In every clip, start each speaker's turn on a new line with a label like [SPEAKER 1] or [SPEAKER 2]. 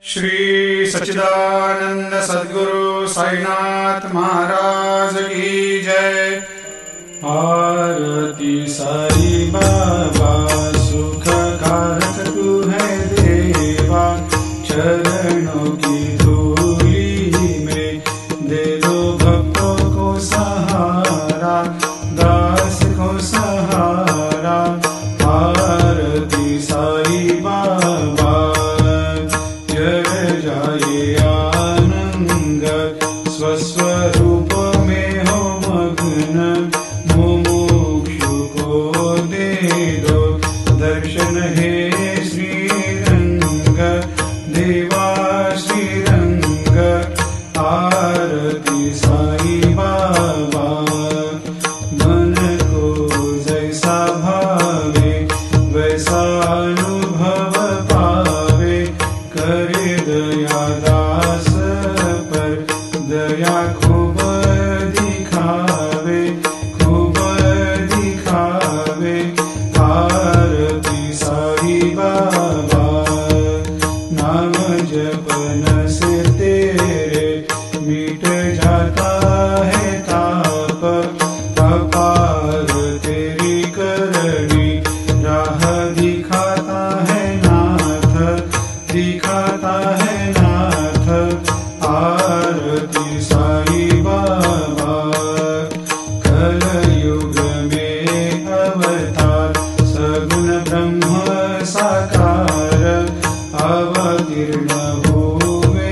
[SPEAKER 1] श्री सच्चिदानंद सद्गुरु साईनाथ महाराज की जय। आरती साई बाबा सुख कारक तू है देवा, चरणों की धूली में दे दो भक्तों को सहारा, दास को सहारा। आरती साई बाबा जय जाए आनंद, स्वस्वरूप में हो मग्न, मुमुक्षु को दे दो दर्शन हे श्रीरंग, देवा श्रीरंग। आरती साई बाबा मन को जैसा भावे वैसा अनुभव पावे, करे दया दास पर दया खूब दिखावे, खूब दिखावे। आरती साई बाबा नाम जपन से तेरे मिट जाता है ताप, अपार तेरी करनी राह दिखाता है नाथ, दिखाता है नाथ। आरती साई बाबा कलयुग में अवतार, सगुण ब्रह्म साकार अवतीर्ण हुए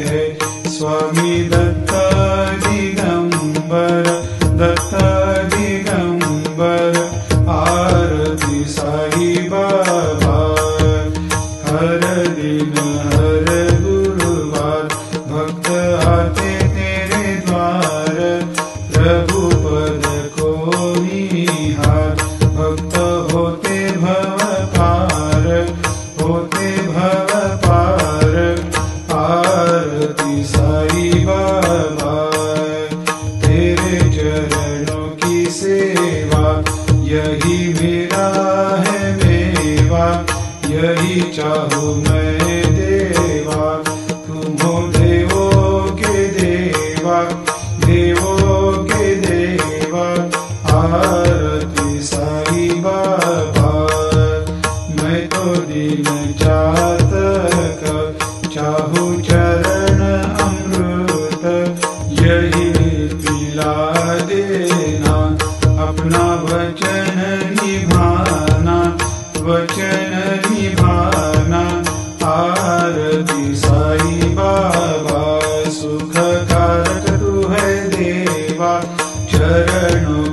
[SPEAKER 1] है स्वामी दत्त दिगंबर, दत्त दिगंबर। आरती साई बाबा हर दिन हर गुरुवार भक्त आते तेरे द्वार, प्रभु पद को निहार, भक्त होते भव पार, होते भव पार। आरती साई बाबा तेरे चरणों की सेवा, यही मेरा है मेवा, यही चाहूँ मैं देवा। तुम हो देवों के देवा, देवों के देवा। आरती साई बाबा मैं तो दिन चातक, चाहूँ चरण अमृत, यही पिला देना, अपना वचन निभाना, वचन निभाना। आरती साई बाबा सुख कारक तू है देवा, चरणों